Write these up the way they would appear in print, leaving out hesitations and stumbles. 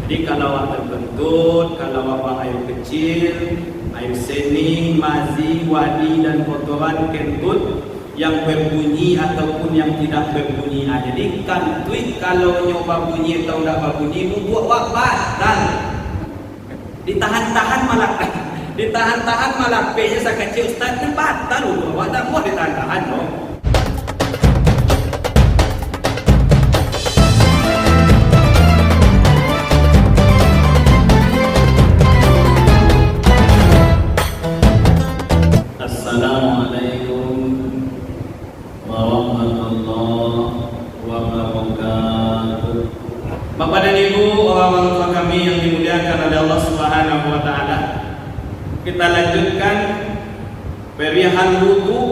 Jadi kalau awak terkentut, kalau awak air kecil, air seni, mazi, wadi dan kotoran kentut yang berbunyi ataupun yang tidak berbunyi. Jadi kantut kalau nyoba bunyi atau tidak berbunyi, buat awak batal. Ditahan-tahan malah P-nya sekecil Ustaz kan batal loh. Awak tak mau ditahan-tahan loh. Assalamualaikum warahmatullahi wabarakatuh. Bapak dan Ibu, orang tua kami yang dimuliakan oleh Allah Subhanahu wa taala. Kita lanjutkan perihal wudu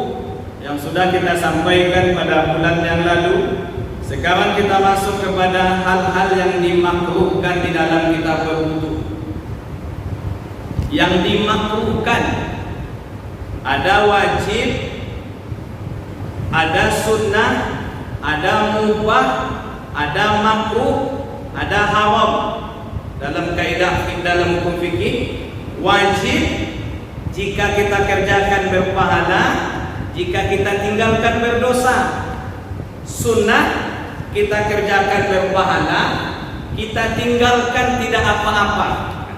yang sudah kita sampaikan pada bulan yang lalu. Sekarang kita masuk kepada hal-hal yang dimakruhkan di dalam kita berwudu. Yang dimakruhkan ada wajib, ada sunnah, ada mubah, ada makruh, ada haram. Dalam kaidah dalam hukum fikih, wajib jika kita kerjakan berpahala, jika kita tinggalkan berdosa. Sunnah kita kerjakan berpahala, kita tinggalkan tidak apa-apa.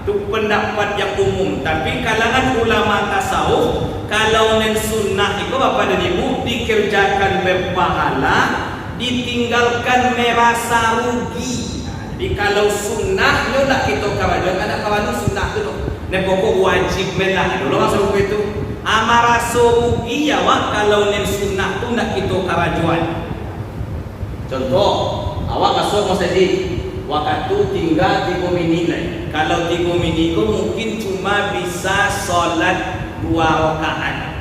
Itu pendapat yang umum. Tapi kalangan ulama tasawuf, kalau nen sunnah itu Bapak dan Ibu dikerjakan berpahala, ditinggalkan merasa rugi. Jadi kalau sunnah nyo nak kita kawan, ada kawan sunnah tu nen pokok wajib menang dulu masuk itu. Amaraso rugi ya wak kalau nen sunnah tu nak kita karajuan. Contoh, awak masuk masjid, waktu tinggal 3 minit lah. Kalau 3 minit itu mungkin cuma bisa solat 2 rakaat.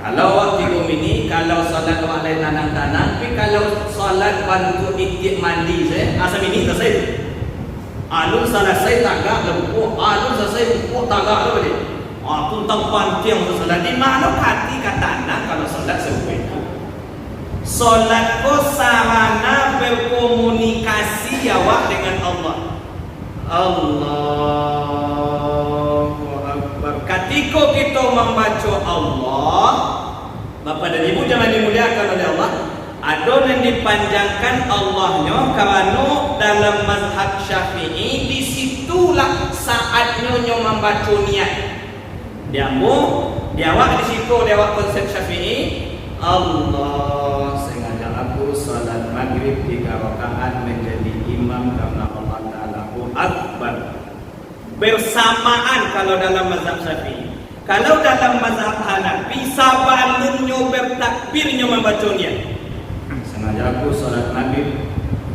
Kalau 3 minit, kalau solat awak lain tanang-tanang, tapi kalau solat bantu ikut mandi saya, asa minit selesai. Alun selesai tagak lempu, alun selesai lempu tagak tu boleh. Aku tak pantiang untuk solat. Di mana hati kata nak kalau solat seperti itu? Solat ko sarana berkomunikasi awak dengan Allah. Allahu Akbar. Ketika kita membaca Allah, Bapak dan Ibu jangan dimuliakan oleh Allah. Ada yang dipanjangkan Allahnya kerana dalam mazhab Syafi'i disitulah saatnya membaca niat. Dia awak di situ, dia awak konsep Syafi'i. Allah sengaja aku salat maghrib 3 rakaat menjadi imam karena Allah Ta'ala Akbar. Bersamaan kalau dalam mazhab Syafi'i. Kalau dalam mazhab Hanafi sabalunnya bertakbirnya membaca niat. Sengaja aku salat maghrib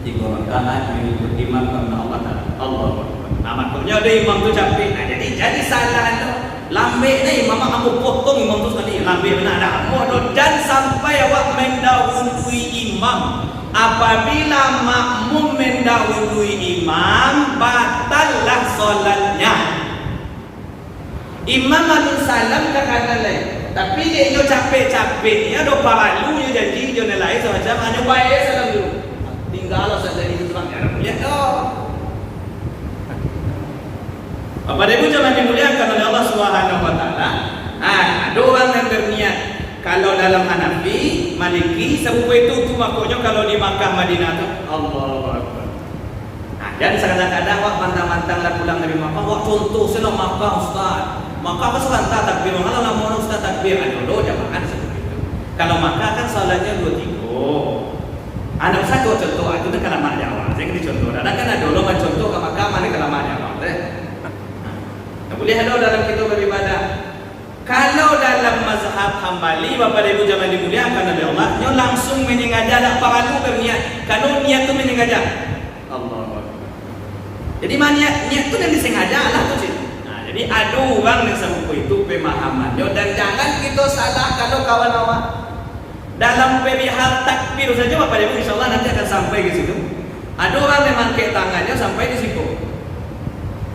3 rakaat mengikut imam karena Allah Ta'ala Akbar. Nah maksudnya ada imam tu capek. Nah, jadi salah tu. Lambe ni mama kamu potong imam tu sekali. Lambe benar dah. Dan sampai awak mendahului imam. Apabila makmum mendahului imam, batallah solatnya. Imam alun salam ke kanan lain. Tapi dia nyo capek-capek ni ada paralu dia janji dia nilai semacam hanya baik salam dulu. Tinggallah salat itu sebab lihat dah. Bapak dan Ibu jangan dimuliakan oleh Allah Subhanahu wa taala. Ada orang yang berniat kalau dalam Hanafi, Maliki, sebuah itu maknanya kalau di Makkah Madinah tu Allahu Akbar. Dan kadang-kadang awak mantang-mantang lah pulang dari Makkah, awak contoh seno Makkah Ustaz. Makkah kan sebentar takbir, kalau nak mau Ustaz takbir dulu jamaah seperti itu. Kalau Makkah kan salatnya 2-3. Anda usah contoh itu kan kalamat Jawa. Saya kena contoh. Dan kan ada orang contoh ke Makkah mana kalamat Jawa. Boleh ada dalam kita beribadah. Kalau dalam mazhab Hambali, Bapak dan Ibu jangan dimuliakan oleh Allah, nyo langsung menyengaja tak perlu berniat. Kalau niat tu menyengaja. Allah. Jadi niat tu yang disengaja lah tu sih. Nah, jadi ada orang yang serupa itu pemahamannya dan jangan kita salah kalau kawan awak. Dalam perihal takbir saja Bapak dan Ibu insyaallah nanti akan sampai ke situ. Ada orang yang mangkek tangannya sampai di situ.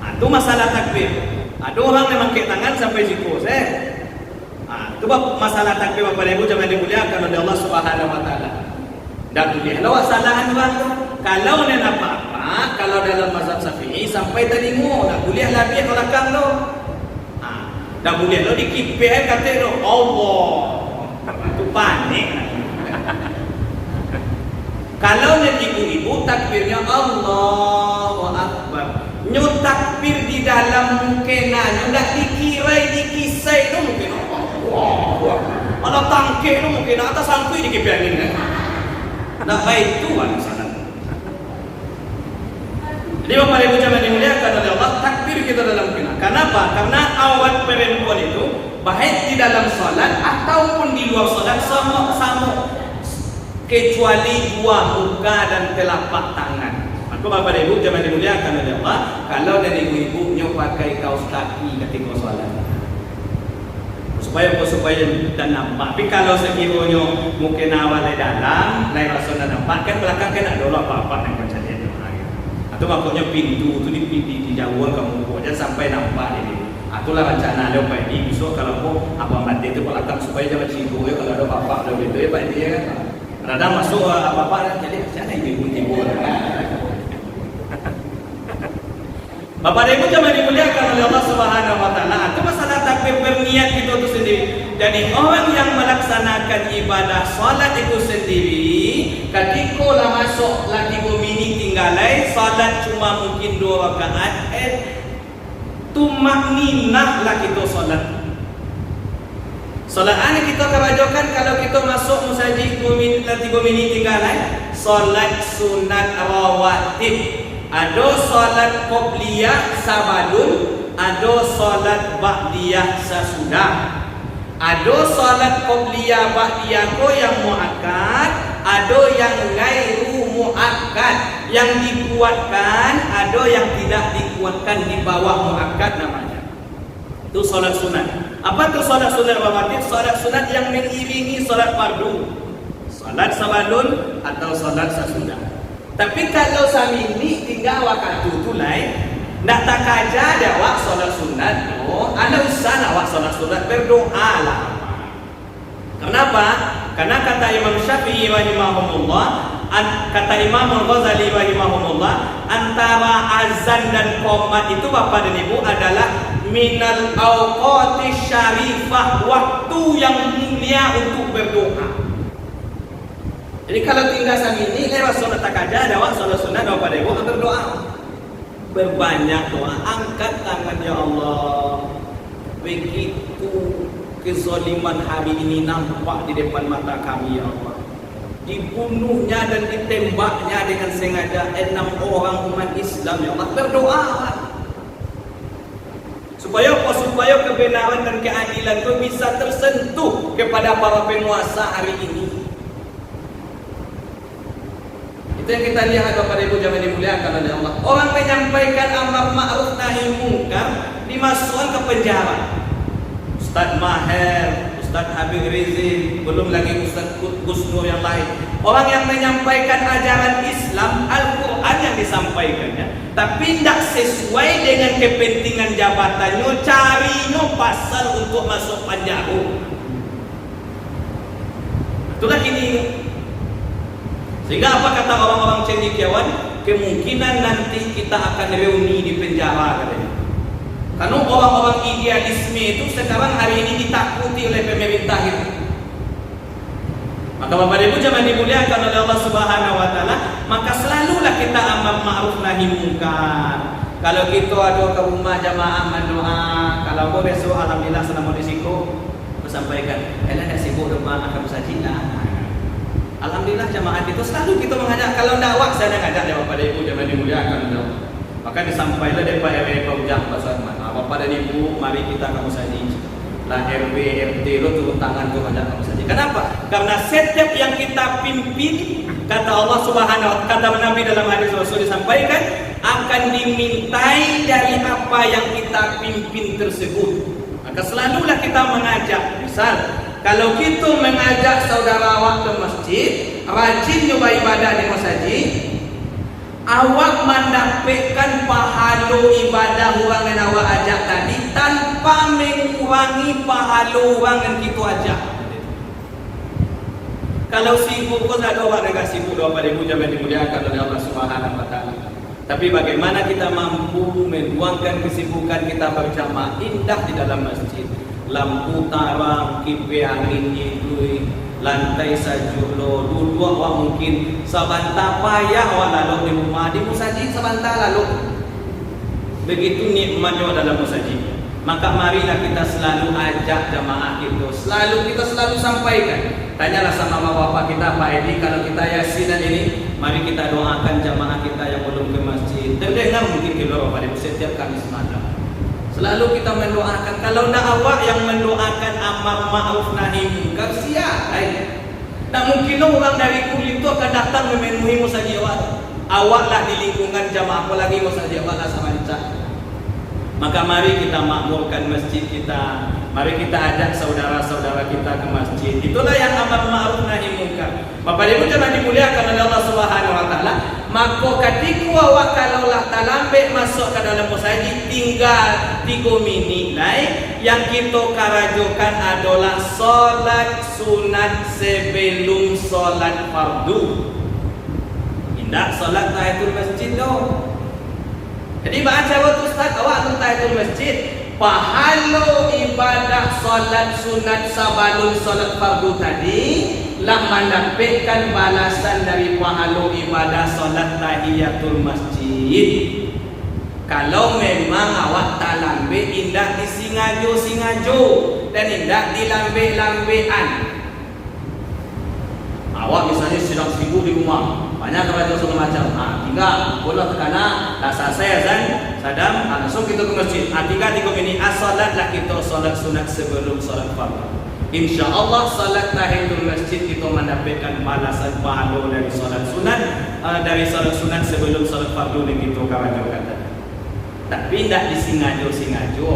Itu masalah takbir. Ada orang yang mangkik tangan sampai siku. Itu masalah takbir Bapak dan Ibu jangan dimuliakan oleh Allah Subhanahu wa taala. Dan boleh lawak salahan orang tu. Kalau nak apa-apa, kalau dalam mazhab Syafi'i sampai tadi nak boleh lebih ke belakang tu. Dah boleh lo dikipir kata lo Allah. Tu panik. Kalau nak ibu-ibu takbirnya Allahu Akbar. Nyo takbir di dalam mungkin ndak dikirai dikisai tu mungkin. Wah. Kalau tangkeh tu mungkin atas sangkui dikipir ni. Nak baik tu sana. Jadi Bapak Ibu jamaah dimuliakan oleh Allah, takbir kita dalam kena. Kenapa? Karena awal perempuan itu baik di dalam salat ataupun di luar salat sama-sama, kecuali dua muka dan telapak tangan. Maka Bapak Ibu jamaah dimuliakan oleh Allah, kalau dan ibu-ibunya pakai kaos kaki ketika salat, supaya dan nampak. Tapi kalau sekiranya mungkin awalnya dalam, lain rasa nampak, kan belakang kan ada apa-apa yang macam dia. Itu maksudnya pintu itu di jauhan kamu buat sampai nampak ini. Itulah rencana ada Pak Edi. Besok kalau mau apa mati itu belakang supaya jangan sibuk ya kalau ada apa-apa ada gitu ya Pak Edi ya kan. Rada masuk apa-apa jadi sana ibu-ibu. Bapak Ibu jamaah dimuliakan oleh Allah Subhanahu wa taala. Itu masalah takbir berniat itu sendiri. Jadi orang yang melaksanakan ibadah salat itu sendiri, ketika lah masuk lagi bumi tinggalai salat cuma mungkin 2 rakaat, tumakninah lah kita salat. Salat ini kita kerajakan kalau kita masuk musajid 2 minit tinggalai, salat sunat rawatib. Ada salat qobliyah sabadun, ada salat ba'diyah sesudah. Ada salat qobliyah ba'diyah ko yang muakkad, ada yang ghairu muakkad, yang dikuatkan, ada yang tidak dikuatkan di bawah muakkad namanya. Itu salat sunat. Apa itu salat sunat rawatib? Salat sunat yang mengiringi salat fardu. Salat sabadun atau salat sesudah. Tapi kalau samini tinggal waktu tu lain, nak tak kaja ada wak solat sunat tu, anda usah nak wak solat sunat berdoa lah. Kenapa? Karena kata Imam Syafi'i rahimahumullah, kata Imam Al-Ghazali rahimahumullah, antara azan dan qomat itu Bapak dan Ibu adalah minal awqati syarifah, waktu yang mulia untuk berdoa. Jadi kalau tinggal samini lewat solat takaja ada wak solat sunat Bapak Ibu berdoa. Berbanyak doa, angkat tangan ya Allah. Begitu kezaliman hari ini nampak di depan mata kami ya Allah. Dibunuhnya dan ditembaknya dengan sengaja 6 orang umat Islam ya Allah. Berdoa supaya kebenaran dan keadilan itu bisa tersentuh kepada para penguasa hari ini. Itu yang kita lihat Bapak Ibu jamaah dimuliakan oleh Allah. Orang menyampaikan amar ma'ruf nahi munkar dimasukkan ke penjara. Ustaz Maher, Ustaz Habib Rizil, belum lagi Ustaz Gus Nur yang lain. Orang yang menyampaikan ajaran Islam, Al-Quran yang disampaikannya, tapi tidak sesuai dengan kepentingan jabatannya, carinya pasal untuk masuk penjara. Itulah ini. Sehingga apa kata orang-orang cendekiawan, kemungkinan nanti kita akan reuni di penjara katanya. Karena orang-orang idealisme itu sekarang hari ini ditakuti oleh pemerintah itu. Maka Bapak Ibu jamaah dimuliakan oleh Allah Subhanahu wa taala, maka selalulah kita amar ma'ruf nahi munkar. Kalau kita ada ke rumah jamaah mendoa, kalau kau besok alhamdulillah selama risiko sampaikan, nak sibuk rumah akan bersajilah. Alhamdulillah jamaah itu selalu kita mengajak. Kalau dakwah saya ngajak ya Bapak Ibu jamaah dimuliakan oleh Allah. Maka disampaikan daripada RW Ujang Pasar Mana. Bapak dan Ibu, mari kita kamu saji. Lah RW RT lo turun tangan tu ajak kamu saji. Kenapa? Karena setiap yang kita pimpin, kata Allah Subhanahu wa taala, kata Nabi dalam hadis Rasul disampaikan, akan dimintai dari apa yang kita pimpin tersebut. Maka selalulah kita mengajak. Misal kalau kita mengajak saudara awak ke masjid, rajin nyoba ibadah di masjid, awak mendapatkan pahala ibadah orang yang awak ajak tadi tanpa mengurangi pahala orang yang kita ajak. Kalau sibuk kok ada orang yang sibuk doa pada ibu jangan dimuliakan oleh Allah Subhanahu wa taala. Tapi bagaimana kita mampu meluangkan kesibukan kita berjamaah indah di dalam masjid. Lampu tarang, kipe angin hidui, lantai sajulo, duduk awak mungkin sabanta payah awak lalu di rumah di musajid sabanta lalu. Begitu nikmatnya dalam musajid. Maka marilah kita selalu ajak jamaah itu, kita selalu sampaikan. Tanyalah sama bapak kita, Pak Edi, kalau kita yasinan ini, mari kita doakan jamaah kita yang belum ke masjid. Terdengar mungkin keluar pada setiap Kamis malam. Selalu kita mendoakan. Kalau tidak awak yang mendoakan amar ma'ruf nahi munkar, sia. Tak mungkin orang dari kulit itu akan datang memenuhi musajid awak. Awaklah di lingkungan jamaah, apalagi musajid awaklah sama dicak. Maka mari kita makmurkan masjid kita. Mari kita ajak saudara-saudara kita ke masjid. Itulah yang amar ma'ruf nahi munkar. Bapak Ibu jangan dimuliakan oleh Allah Subhanahu wa taala. Maka ketika awak kalaulah talambe masuk ke dalam masjid tinggal 3 minit lain yang kita karajokan adalah solat sunat sebelum solat fardu. Tidak solat tahiyatul masjid doh. Jadi baca waktu Ustaz awak untuk tahiyatul masjid, pahala ibadah solat sunat sebelum solat fardu tadi lah mendapatkan balasan dari pahala ibadah solat tahiyatul masjid. Kalau memang awak tak lambe indah disingajo dan indah dilambe-lambean. Awak misalnya sedang sibuk di rumah, banyak kerja segala macam. Tinggal bola tekana, dah selesai azan, sadam, langsung kita ke masjid. Tinggal 3 minit salatlah kita salat sunat sebelum salat fardu. InsyaAllah salat tahiyatul masjid kita mendapatkan balasan pahala dari salat sunat sebelum salat fardu yang kita karajokan tadi. Tapi tidak disingajo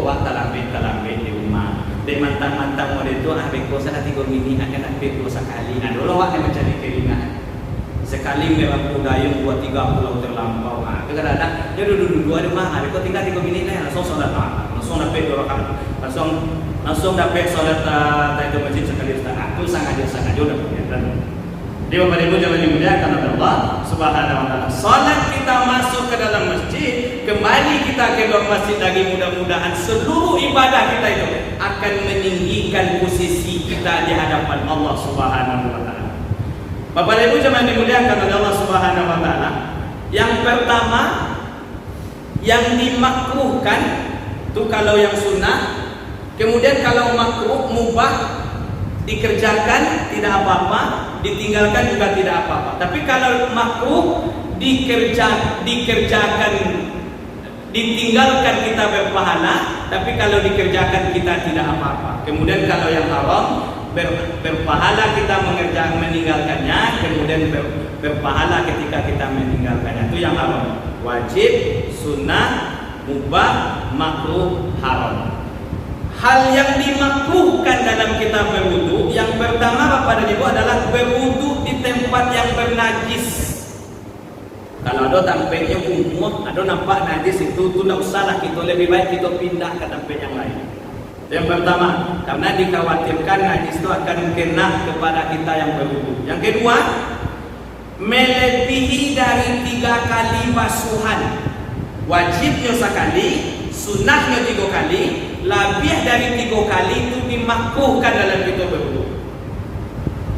awak talambe di rumah. Dek mantang-mantang model itu beko saya 3 minit akan beko sekali. Dulu awak yang mencari keringan. Sekali memang budaya buat 3 pulau terlampau. Kadang-kadang dia duduk di rumah, beko tinggal 3 minit langsung sholat, langsung dapat 2 rakaat, langsung dapat sholat tahiyatul masjid sekali. Itu sangat jauh dan Jadi Bapak Ibu jangan dimuliakan oleh Allah Subhanahu wa taala. Salat kita masuk ke dalam masjid, kembali kita ke dalam masjid lagi, mudah-mudahan seluruh ibadah kita itu akan meninggikan posisi kita di hadapan Allah Subhanahu wa taala. Bapak Ibu jangan dimuliakan oleh Allah Subhanahu wa taala. Yang pertama yang dimakruhkan itu kalau yang sunnah, kemudian kalau makruh mubah dikerjakan tidak apa-apa, ditinggalkan juga tidak apa-apa. Tapi kalau makruh ditinggalkan kita berpahala, tapi kalau dikerjakan kita tidak apa-apa. Kemudian kalau yang haram berpahala kita meninggalkannya, kemudian berpahala ketika kita meninggalkannya. Itu yang haram. Wajib, sunnah, mubah, makruh, haram. Hal yang dimakruhkan dalam kita berwudu, yang pertama Bapak dan Ibu adalah berwudu di tempat yang bernajis. Kalau ada tampaknya umum, ada nampak najis itu tidak usahlah, kita lebih baik kita pindah ke tempat yang lain. Yang pertama, karena dikhawatirkan najis itu akan kena kepada kita yang berwudu. Yang kedua, melebihi dari 3 kali basuhan. Wajibnya sekali, sunnahnya 3 kali. Lebih dari 3 kali itu dimakruhkan dalam kita berwudu.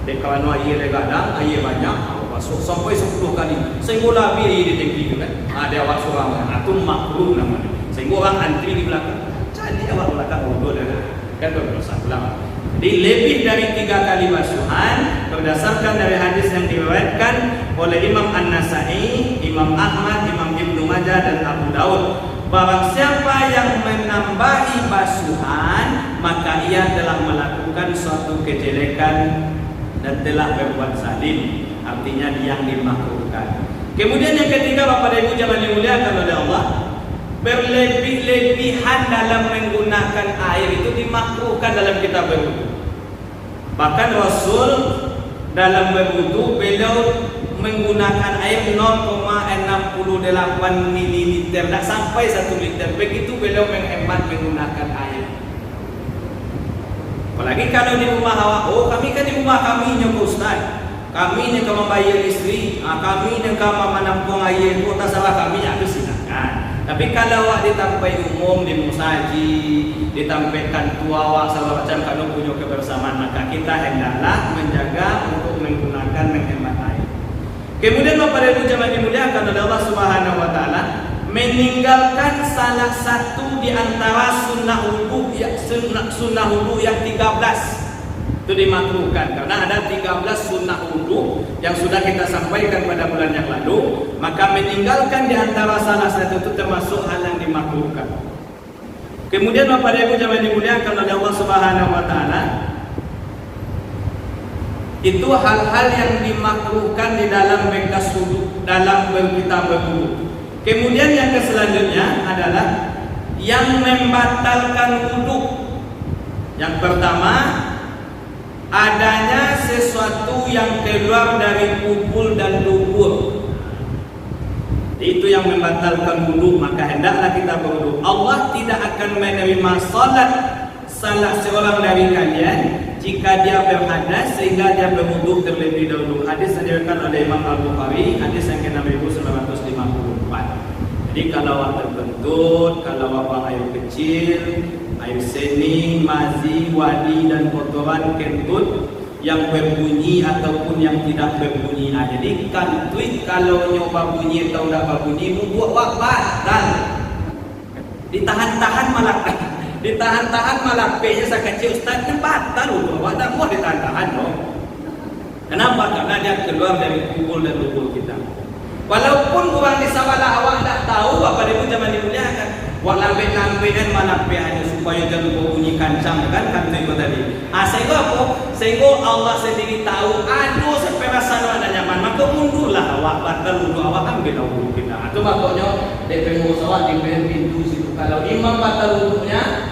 Dan kalau air kadang air banyak, masuk sampai 10 kali. Sehingga lebih di tengki itu kan. Ada awak seorang, itu makruh namanya. Sehingga orang antri di belakang. Jadi awak belakang wudu kan berdosa ulama. Jadi lebih dari 3 kali basuhan berdasarkan dari hadis yang diriwayatkan oleh Imam An-Nasai, Imam Ahmad, Imam Ibnu Majah dan Abu Daud. Barang siapa yang menambahi basuhan, maka ia telah melakukan suatu kejelekan dan telah berbuat zalim. Artinya yang dimakruhkan. Kemudian yang ketiga Bapak dan Ibu jangan dimuliakan oleh Allah, berlebih-lebihan dalam menggunakan air itu dimakruhkan dalam kita berwudu. Bahkan Rasul dalam berwudu beliau menggunakan air 0,68 ml, tak sampai 1 liter. Begitu beliau menghemat menggunakan air. Apalagi kalau di rumah awak, kami kan di rumah kami Ustaz. kami ni kau membayar isteri, kami ni kau menampung air itu, tak salah kami ya silakan. Tapi kalau awak ditampai umum di musaji, ditampaikan tua awak segala macam kalau punya kebersamaan, maka kita hendaklah menjaga untuk menggunakan menghemat air. Kemudian pada zaman dimuliakan oleh Allah Subhanahu Wa Taala, meninggalkan salah satu di antara sunnah wudu yang 13 itu dimakruhkan karena ada 13 sunnah wudu yang sudah kita sampaikan pada bulan yang lalu, maka meninggalkan di antara salah satu itu termasuk hal yang dimakruhkan. Kemudian Bapak Ibu jamaah dimuliakan oleh Allah Subhanahu Wa Taala, itu hal-hal yang dimakruhkan di dalam bekas wudu, dalam kita berwudu. Kemudian yang selanjutnya adalah yang membatalkan wudu. Yang pertama, adanya sesuatu yang keluar dari kubul dan dubur. Itu yang membatalkan wudu, maka hendaklah kita berwudu. Allah tidak akan menerima salat salah seorang dari kalian jika dia berhadas sehingga dia berwudu terlebih dahulu. Hadis diriwayatkan oleh Imam Al-Bukhari, hadis yang ke-6954. Jadi kalau awak terkentut, kalau awak buang air kecil, air seni, mazi, wadi dan kotoran kentut yang berbunyi ataupun yang tidak berbunyi. Jadi kantut kalau nyoba bunyi atau tidak berbunyi, membuat awak batal. Ditahan-tahan malah ditahan-tahan malah P-nya sekecil Ustaz kan batal loh. Awak tak mau ditahan-tahan loh. Kenapa? Karena dia keluar dari kubul dan lubul kita. Walaupun orang di sawalah awak tak tahu apa dia pun zaman dimuliakan. Wak lambe-lambean malah P hanya supaya jangan bunyi kancang kan itu tadi. Sehingga apa? Sehingga Allah sendiri tahu. Aduh sampai rasa ada nyaman. Maka mundurlah awak batal wudu awak ambil wudu kita. Itu makanya DP musawat di pintu situ. Kalau imam batal wudunya,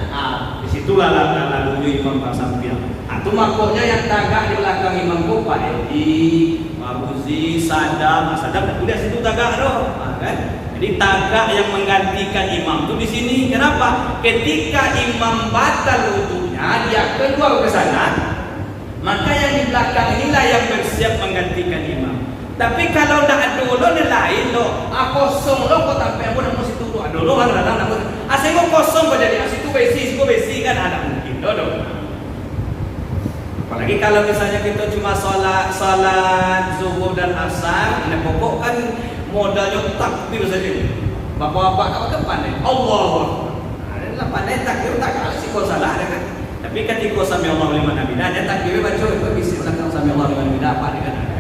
di situlah lalu imam bersampian. Itu makanya yang tagak di belakang imam ku Pak Edi, Mabuzi, Sadam, udah situ tagak doh, kan? Jadi tagak yang menggantikan imam itu di sini. Kenapa? Ketika imam batal wudunya, dia keluar ke sana, maka yang di belakang inilah yang bersiap menggantikan imam. Tapi kalau tidak ada lo lain lo, kosong lo kok sampai aku nak situ tu ada lo kan datang nak. Asal kosong kok jadi situ besi kan ada mungkin do. Apalagi kalau misalnya kita cuma salat zuhur dan asar, ini pokok kan modalnya takbir saja. Bapak-bapak apa pandai? Allah. Adalah pandai takbir tak kali sih kau salah kan. Tapi ketika sami Allah liman hamidah, dia takbir baca itu bisa belakang sami Allah liman hamidah apa dengan ada.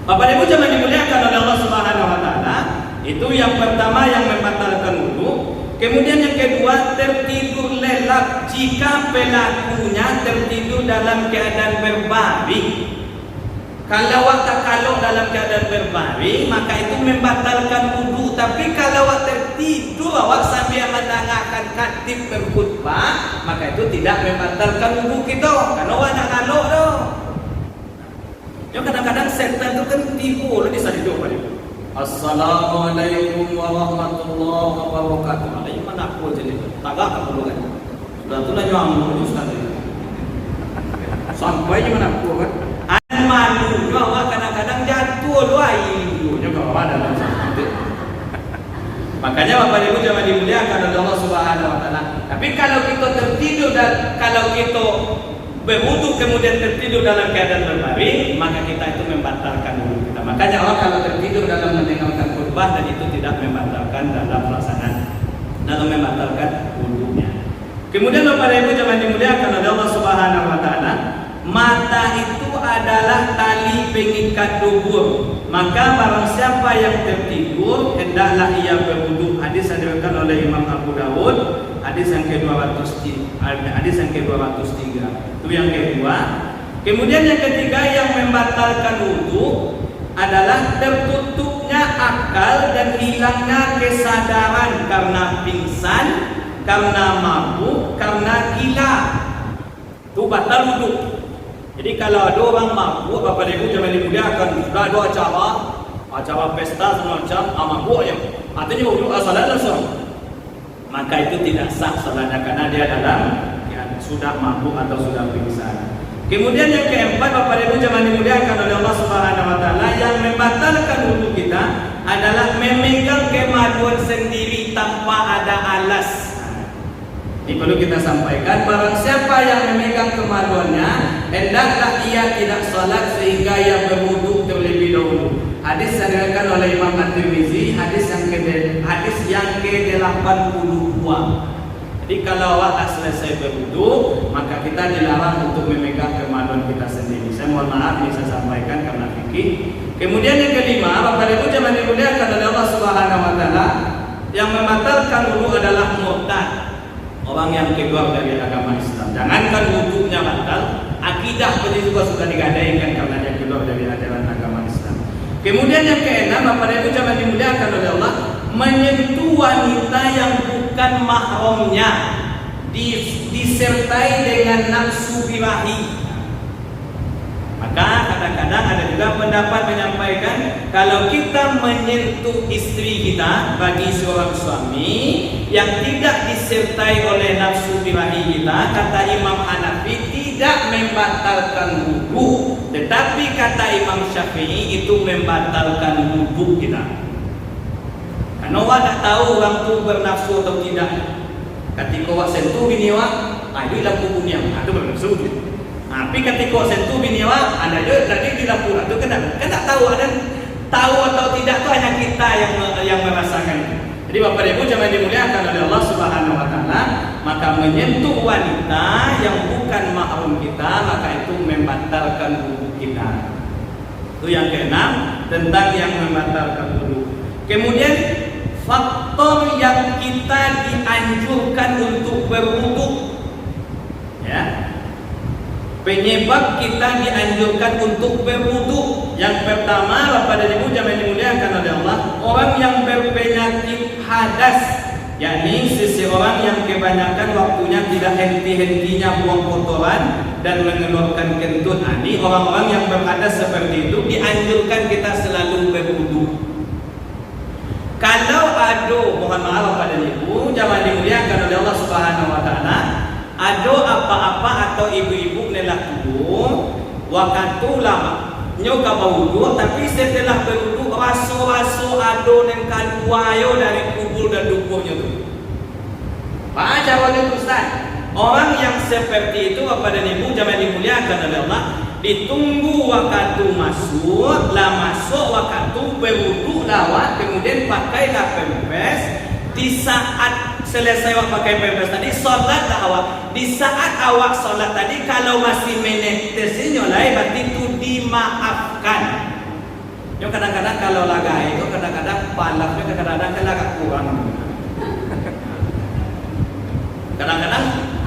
Bapak Ibu jangan dimuliakan oleh Allah Subhanahu Wa Taala. Itu yang pertama yang membatalkan wudu. Kemudian yang kedua, tertidur lelap jika pelakunya tertidur dalam keadaan berbaring. Kalau dalam keadaan berbaring, maka itu membatalkan wudu. Tapi kalau awak tertidur awak sambil mendengarkan khatib berkhutbah, maka itu tidak membatalkan wudu kita. Karena awak nak ngalok doh. Yang kadang-kadang setan itu kan tipu loh di sana itu Pak Ibu. Assalamualaikum warahmatullahi wabarakatuh. Ada mana aku jadi tagak aku dulu kan. Sudah tu lah nyamuk Ustaz. Sampai di mana aku kan. An malu awak kadang-kadang jatuh lu air juga ada dalam sana. Makanya Bapak Ibu jangan dimuliakan oleh Allah Subhanahu Wa Taala. Tapi kalau kita tertidur dan kalau kita berwudu kemudian tertidur dalam keadaan berbaring, maka kita itu membatalkan wudu kita. Makanya orang kalau tertidur dalam mendengarkan khutbah dan itu tidak membatalkan dalam pelaksanaan, dalam membatalkan wudunya. Kemudian Bapak Ibu jangan dimuliakan oleh Allah Subhanahu Wa Taala, mata itu adalah tali pengikat dubur. Maka barang siapa yang tertidur hendaklah ia berwudu. Hadis yang diriwayatkan oleh Imam Abu Dawud, hadis yang ke-203. Itu yang kedua. Kemudian yang ketiga yang membatalkan wudu adalah tertutupnya akal dan hilangnya kesadaran karena pingsan, karena mabuk, karena gila. Itu batal wudu. Jadi kalau ada orang mabuk, Bapak Ibu jangan dimuliakan. Sudah ada acara pesta semacam mabuk ya. Artinya wudu salat langsung. Maka itu tidak sah salatnya karena dia dalam sudah mabuk atau sudah pingsan. Kemudian yang keempat, Bapak Ibu jemaah dimuliakan oleh Allah Subhanahu wa taala, yang membatalkan wudu kita adalah memegang kemaluan sendiri tanpa ada alas. Ini perlu kita sampaikan, barang siapa yang memegang kemaluannya, hendaklah ia tidak salat sehingga ia berwudu terlebih dahulu. Hadis yang diriwayatkan oleh Imam At-Tirmizi, hadis yang ke-82. Jadi kalau awak selesai berwudu, maka kita dilarang untuk memegang kemaluan kita sendiri. Saya mohon maaf ini saya sampaikan karena fikih. Kemudian yang kelima, Bapak Ibu jemaah dimuliakan oleh Allah Subhanahu wa taala, yang membatalkan wudu adalah murtad, orang yang keluar dari agama Islam. Jangankan wudunya batal, akidah begitu juga sudah digadaikan karena dia keluar dari ajaran agama Islam. Kemudian yang keenam, Bapak Ibu jemaah dimuliakan oleh Allah, menyentuh wanita yang bukan mahramnya disertai dengan nafsu birahi. Maka kadang-kadang ada juga pendapat menyampaikan kalau kita menyentuh istri kita bagi seorang suami yang tidak disertai oleh nafsu birahi kita, kata Imam Hanafi tidak membatalkan wudu, tetapi kata Imam Syafi'i itu membatalkan wudu kita. Karena awak tak tahu orang tu bernafsu atau tidak. Ketika awak sentuh bini awak, itu dalam kubunya, itu bernafsu. Tapi ketika awak sentuh bini awak, ada je tadi di lampu itu kan tak tahu, ada tahu atau tidak itu hanya kita yang merasakan. Jadi Bapak Ibu jemaah dimuliakan oleh Allah Subhanahu wa taala, maka menyentuh wanita yang bukan mahram kita, maka itu membatalkan wudu kita. Itu yang keenam, tentang yang membatalkan wudu. Kemudian faktor yang kita dianjurkan untuk berwudu, ya, penyebab kita dianjurkan untuk berwudu. Yang pertama, Bapak dan Ibu jemaah dimuliakan oleh Allah, orang yang berpenyakit hadas, yakni seseorang yang kebanyakan waktunya tidak henti-hentinya buang kotoran dan mengeluarkan kentut. Ini orang-orang yang berhadas seperti itu dianjurkan kita selalu berwudu. Kalau ada, mohon maaf Bapak dan Ibu jemaah dimuliakan oleh Allah Subhanahu wa taala, ada apa-apa atau ibu-ibu nelak wudu waktu lama nyoka berwudu, tapi setelah berwudu rasu-rasu ada yang keluar dari kubur dan dukungnya tu. Pak jawabnya Ustaz, orang yang seperti itu Bapak dan Ibu jemaah dimuliakan oleh Allah, ditunggu waktu masuk, lah masuk waktu berwudu lawat, kemudian pakailah pempes. Di saat selesai awak pakai pempes tadi, solatlah awak. Di saat awak solat tadi, kalau masih menetes nyolai, berarti itu dimaafkan. Yo kadang-kadang kalau lagai itu kadang-kadang palapnya kadang-kadang kan agak kurang. Kadang-kadang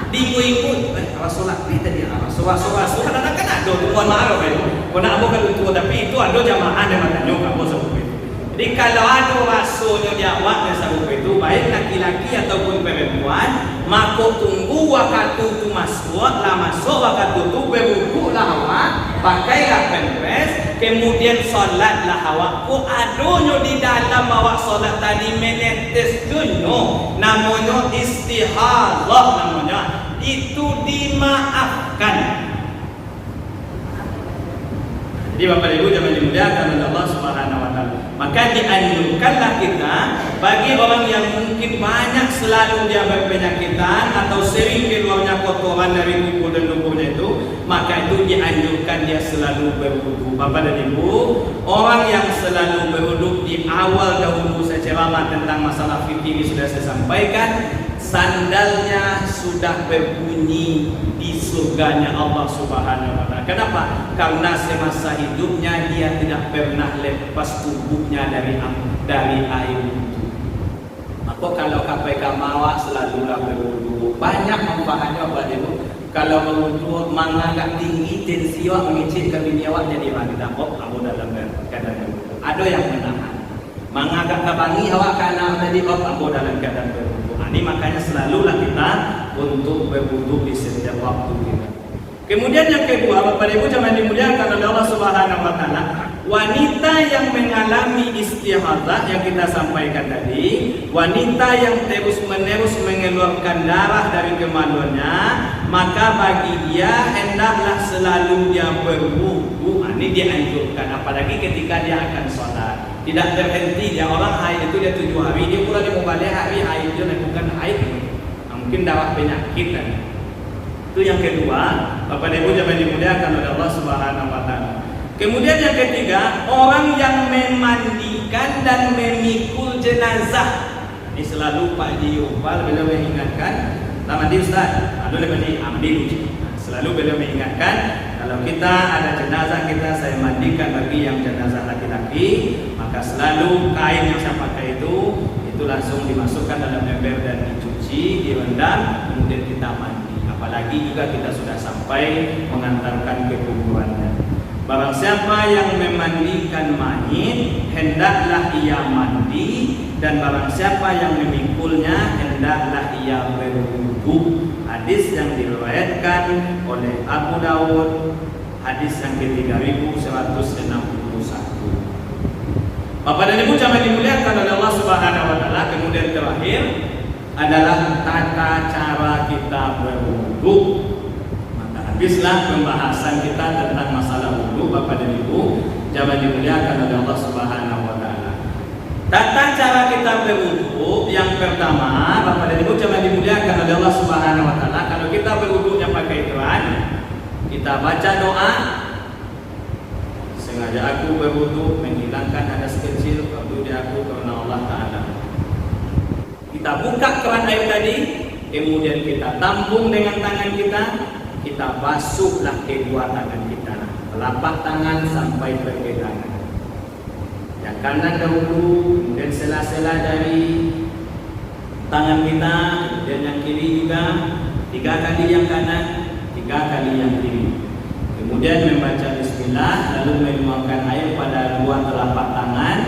diikut-ikut, solat ni tadi rasul kadang-kadang kan ada, mohon maaf itu. Kau nak bukan itu, tapi itu ada jamaah yang bertanya kamu sebut itu. Jadi kalau ada rasulnya jawab dan sebut itu, baik laki-laki ataupun perempuan, maka tunggu waktu itu masuk, lah masuk waktu itu berwudu lah awak, pakailah pempes, kemudian solatlah awak. Kau adanya di dalam awak solat tadi menetes dunyo, namanya istihadah namanya. Itu dimaafkan. Jadi Bapak Ibu jemaah dimuliakan oleh Allah Subhanahu wa taala, maka dianjurkanlah kita bagi orang yang mungkin banyak selalu dia berpenyakitan atau sering keluarnya kotoran dari tubuh dan tubuhnya itu, maka itu dianjurkan dia selalu berwudu. Bapak dan Ibu, orang yang selalu berwudu, di awal dahulu saya ceramah tentang masalah fikih ini sudah saya sampaikan, sandalnya sudah berbunyi di surganya Allah Subhanahu wa taala. Kenapa? Karena semasa hidupnya dia tidak pernah lepas tubuhnya dari air wudu. Maka kalau KPK mawa selalulah berwudu. Banyak manfaatnya Bapak Ibu. Kalau berwudu mengangkat tinggi tensi awak, mengecilkan bini awak jadi wanita kok kamu dalam keadaan berwudu. Ada yang menahan. Mengangkat kabangi awak karena tadi kok kamu dalam keadaan berwudu. Ini makanya selalulah kita untuk berwudu di setiap waktu kita. Kemudian yang kedua, Bapak Ibu jemaah dimuliakan oleh Allah Subhanahu wa taala, wanita yang mengalami istihadah yang kita sampaikan tadi, wanita yang terus-menerus mengeluarkan darah dari kemaluannya, maka bagi dia hendaklah selalu dia berwudu. Ini dianjurkan, apalagi ketika dia akan sholat. Tidak terhenti dia, orang haid itu dia 7 hari, dia pula dia mau balik hari haid, dia bukan haid, mungkin darah penyakit kan. Itu yang kedua, Bapak dan Ibu jangan dimuliakan oleh Allah Subhanahu wa taala. Kemudian yang ketiga, orang yang memandikan dan memikul jenazah. Ini selalu Pak Diopal beliau mengingatkan, lama di Ustaz, lalu lebih ambil. Selalu beliau mengingatkan, kalau kita ada jenazah kita saya mandikan bagi yang jenazah laki-laki, maka selalu kain yang saya pakai itu langsung dimasukkan dalam ember dan dicuci, direndam, kemudian kita mandi. Apalagi juga kita sudah sampai mengantarkan ke kuburannya. Barang siapa yang memandikan mayit, hendaklah ia mandi, dan barang siapa yang memikulnya, hendaklah ia berwudu. Hadis yang diriwayatkan oleh Abu Dawud, hadis yang ke-3161. Bapak dan Ibu jangan dimuliakan oleh Allah Subhanahu wa taala. Kemudian terakhir adalah tata cara kita berwudu. Habislah pembahasan kita tentang masalah wudu, Bapak dan Ibu jangan dimuliakan oleh Allah Subhanahu wa taala. Tata cara kita berwudu yang pertama, Bapak dan Ibu jangan dimuliakan oleh Allah Subhanahu wa taala. Kalau kita berwudunya pakai Quran, kita baca doa, sengaja aku berwudu menghilangkan hadas kecil wudu di aku karena Allah taala. Kita buka keran air tadi, kemudian kita tampung dengan tangan kita basuhlah kedua tangan kita, telapak tangan sampai pergelangan. Yang kanan dahulu, kemudian sela-sela dari tangan kita, dan yang kiri juga 3 kali yang kanan, 3 kali yang kiri. Kemudian membaca bismillah, lalu menuangkan air pada 2 telapak tangan.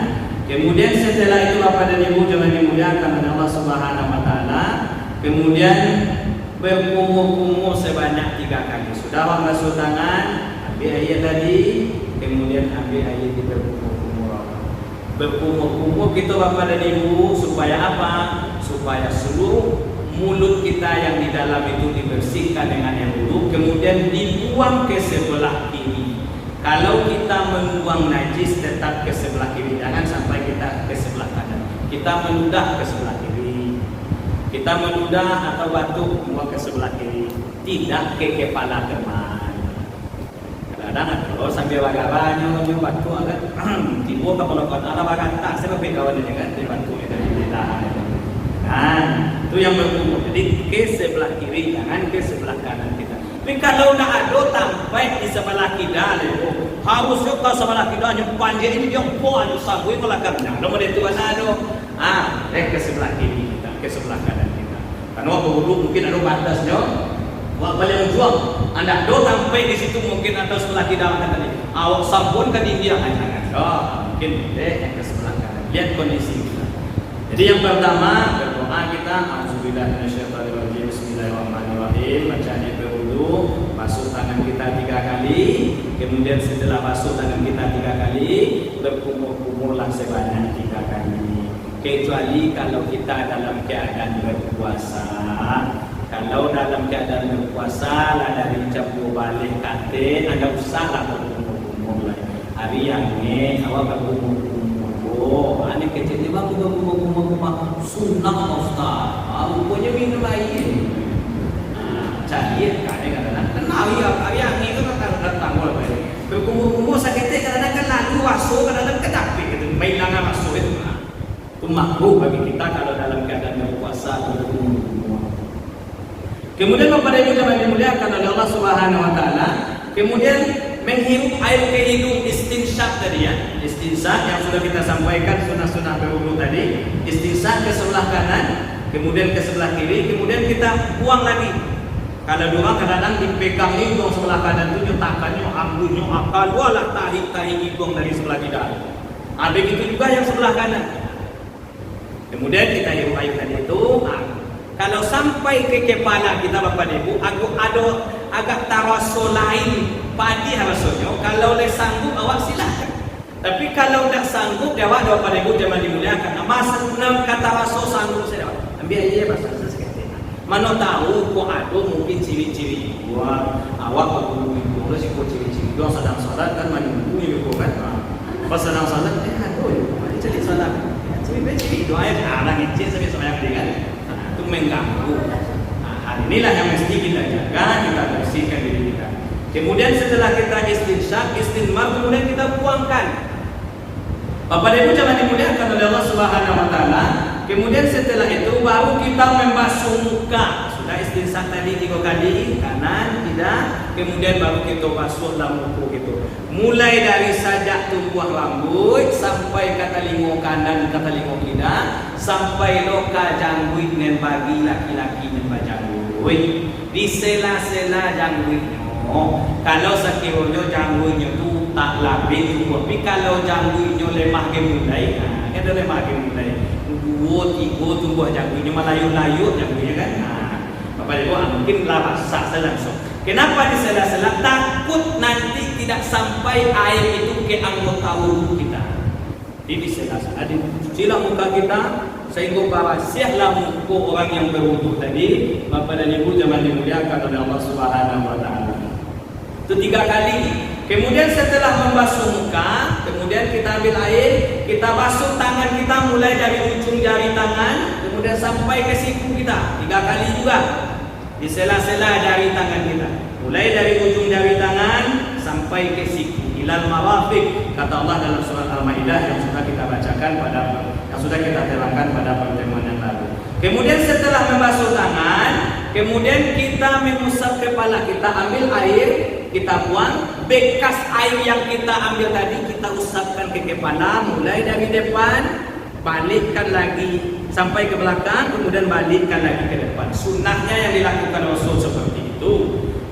Kemudian setelah itu Bapak dan Ibu jangan dimuliakan oleh Allah Subhanahu wa taala. Kemudian berkumur-kumur sebanyak 3 kali. Sudah basuh tangan, ambil air tadi, kemudian ambil air di berkumur-kumur. Berkumur-kumur kita Bapak dan Ibu supaya apa? Supaya seluruh mulut kita yang di dalam itu dibersihkan dengan air wudu, kemudian dibuang ke sebelah kiri. Kalau kita membuang najis tetap ke sebelah kiri, jangan sampai kita ke sebelah kanan. Kita meludah ke sebelah kiri. Kita meludah atau batuk buang ke sebelah kiri, tidak ke kepala teman. Kadang-kadang kalau sambil wagabanyo batuk agak timbul kepala ada bagata, saya berkawan dengan kan di batuk itu di tahan. Kan itu yang berkumur. Jadi ke sebelah kiri, jangan ke sebelah kanan kita. Tapi kalau nak ada sampai di sebelah kita, harusnya ke sebelah kita yang panjang ini dia buat sabui melakatnya. Kalau ada tuan ada, ke sebelah kiri kita, ke sebelah kanan kita. Karena waktu mungkin ada batasnya. Wah balik menjual, anda do sampai di situ mungkin atau sebelah kita akan tadi. Awak sabun ke India jangan. Mungkin yang ke sebelah kanan. Lihat kondisi kita. Jadi yang pertama berdoa kita, auzubillahi minasyaitonirrajim, bismillahirrahmanirrahim, bacanya berwudu, basuh tangan kita 3 kali, kemudian setelah basuh tangan kita 3 kali, berkumur-kumurlah sebanyak 3 kali. Kecuali kalau kita dalam keadaan berpuasa. Kalau dalam keadaan berpuasa lah dari jam 2 balik kate, anda usahlah berkumur-kumur lah. Hari yang ini awak berkumur-kumur. Ini kecil dia baku sunnah Ustaz. Rupanya minum air. Cari kadang-kadang kenal ya hari ini itu datang boleh. Berkumur-kumur sakitnya kadang-kadang lalu masuk, kadang-kadang kedapik gitu. Mainangan masuk itu. Itu makruh bagi kita kalau dalam keadaan berpuasa berkumur-kumur. Kemudian Bapak Ibu jangan dimuliakan oleh Allah Subhanahu wa taala. Kemudian menghirup air ke hidung, istinsyak tadi ya. Istinsyak yang sudah kita sampaikan sunah-sunah berwudu tadi. Istinsyak ke sebelah kanan, kemudian ke sebelah kiri, kemudian kita buang lagi. Kalau doang kadang-kadang dipegang hidung sebelah kanan itu nyetakannya, ambunya akal, walah tarik hidung dari sebelah kiri. Begitu juga yang sebelah kanan. Kemudian kita hirup air tadi itu. Kalau sampai ke kepala kita Bapak Ibu, agak taraso lain padi rasanya. Kalau le sanggup awak silakan. Tapi kalau tak sanggup, jawab doa pada ibu jangan dimuliakan. Masa kata rasul sanggup saya jawab. Ambil aja bahasa sekali. Mana tahu kok ada mungkin ciri-ciri gua awak perlu ibu terus ikut ciri-ciri gua sedang salat kan menunggu ibu kan. Pas sedang salat aduh mari jadi salat. Ciri-ciri doa ya orang kecil sampai sebanyak dengan itu mengganggu. Hal inilah yang mesti kita jaga, kita bersihkan diri kita. Kemudian setelah kita istinsyaq, istinmar, kemudian kita buangkan. Bapak Ibu jangan dimuliakan oleh Allah Subhanahu wa taala. Kemudian setelah itu baru kita membasuh muka. Sudah istinsyaq tadi 3 kali, kanan, tidak. Kemudian baru kita basuh muka gitu. Mulai dari sajak tumbuh rambut sampai ke telinga kanan, ke telinga kiri, sampai loka janggut dan bagi laki-laki yang bajanggut. Di sela-sela janggutnya. Kalau sekiranya janggutnya tu tak labih, tapi kalau janggutnya lemah ke mulai, ada lemah ke mulai. 2-3 tumbuh janggutnya melayu-layu janggutnya kan. Bapak Ibu mungkin lah rasa langsung. Kenapa di sela-sela? Takut nanti tidak sampai air itu ke anggota wudhu kita. Di sela-sela dicucilah muka kita sehingga bersihlah muka orang yang berwudhu tadi. Bapak dan Ibu jangan dimuliakan oleh Allah Subhanahu wa taala. Itu 3 kali. Kemudian setelah membasuh muka, kemudian kita ambil air, kita basuh tangan kita mulai dari ujung jari tangan, kemudian sampai ke siku kita 3 kali juga. Di sela-sela jari tangan kita, mulai dari ujung jari tangan sampai ke siku, ilal marafiq, kata Allah dalam surat Al-Maidah yang sudah kita bacakan yang sudah kita terangkan pada pertemuan yang lalu. Kemudian setelah membasuh tangan, kemudian kita mengusap kepala kita, ambil air, kita buang, bekas air yang kita ambil tadi kita usapkan ke kepala, mulai dari depan, balikkan lagi sampai ke belakang, kemudian balikkan lagi ke depan. Sunnahnya yang dilakukan Rasul seperti itu.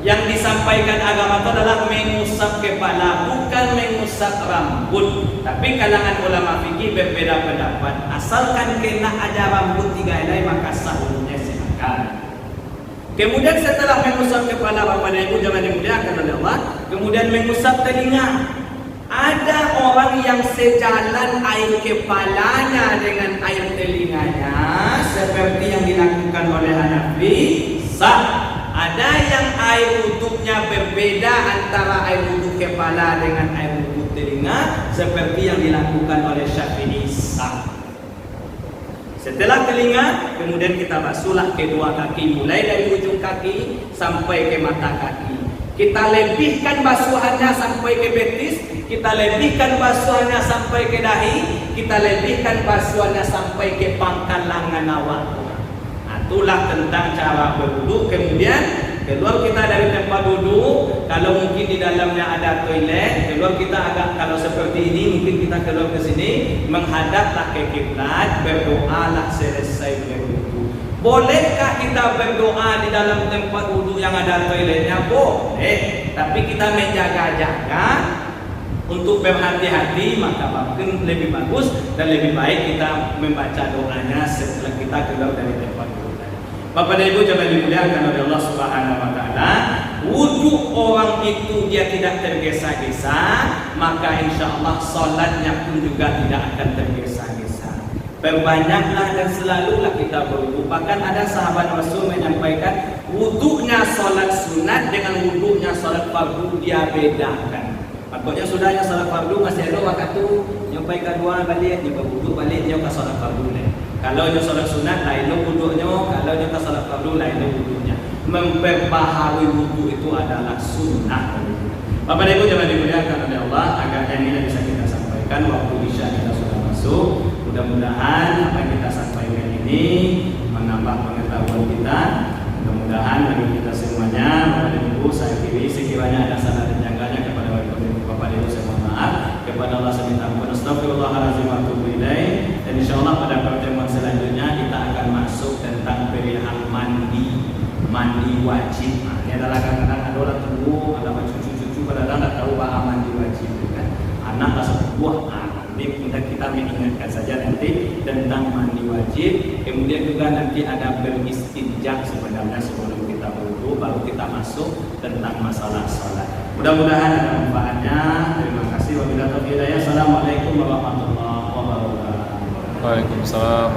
Yang disampaikan agama itu adalah mengusap kepala, bukan mengusap rambut. Tapi kalangan ulama fikih berbeda pendapat. Asalkan kena aja rambut 3 helai maka sahurnya silakan. Kemudian setelah mengusap kepala, Bapak dan Ibu jangan dimuliakan oleh Allah, kemudian mengusap telinga. Ada orang yang sejalan air kepalanya dengan air telinganya seperti yang dilakukan oleh Hanafi, sah. Ada yang air wudhunya berbeda antara air wudhu kepala dengan air wudhu telinga seperti yang dilakukan oleh Syafi'i, sah. Setelah telinga, kemudian kita basuhlah kedua kaki, mulai dari ujung kaki sampai ke mata kaki. Kita lebihkan basuhannya sampai ke betis, kita lebihkan basuhannya sampai ke dahi, kita lebihkan basuhannya sampai ke pangkal lengan awak. Itulah tentang cara berwudu. Kemudian keluar kita dari tempat wudu. Kalau mungkin di dalamnya ada toilet, keluar kita agak, kalau seperti ini mungkin kita keluar ke sini, menghadaplah ke kiblat, berdoalah selesai berwudu. Bolehkah kita berdoa di dalam tempat wudu yang ada toiletnya? Boleh, tapi kita menjaga-jaga untuk berhati-hati, maka mungkin lebih bagus dan lebih baik kita membaca doanya setelah kita keluar dari tempat wudu. Bapak dan Ibu jangan dimuliakan oleh Allah Subhanahu wa taala. Wudu orang itu dia tidak tergesa-gesa, maka insya Allah salatnya pun juga tidak akan tergesa-gesa. Perbanyaklah dan selalulah kita berwudu. Bahkan ada sahabat Rasul menyampaikan wudunya salat sunat dengan wudunya salat fardu dia bedakan. Maksudnya sudahnya salat fardu masih ada waktu nyampai kedua balik, nyampai wudu balik, nyampai salat fardu lain. Kalau dia salat sunat lain wudunya, kalau dia salat fardu lain wudunya. Memperbaharui wudu itu adalah sunnah. Bapak dan Ibu jangan dimuliakan oleh Allah, agaknya ini bisa kita sampaikan. Waktu isya kita sudah masuk. Mudah-mudahan apa yang kita sampaikan ini menambah pengetahuan kita. Mudah-mudahan bagi kita semuanya, Bapak dan Ibu, saya pilih sekiranya ada salah dan janggalnya kepada Bapak dan Ibu saya mohon maaf. Kepada Allah saya minta ampun. Astagfirullahaladzim wa atubu ilaih. Dan insyaallah pada pertemuan selanjutnya kita akan masuk tentang perihal mandi wajib. Ini adalah kadang-kadang ada orang tunggu, ada cucu-cucu kadang-kadang tak tahu bahwa mandi wajib kan. Anak tak sebuah ini kita mengingatkan saja nanti tentang mandi wajib. Kemudian juga nanti ada beristinja sebenarnya sebelum kita berwudu, baru kita masuk tentang masalah salat. Mudah-mudahan ada manfaatnya. Terima kasih. wabillahi taufiq hidayah. Assalamualaikum warahmatullahi wabarakatuh. Waalaikumsalam.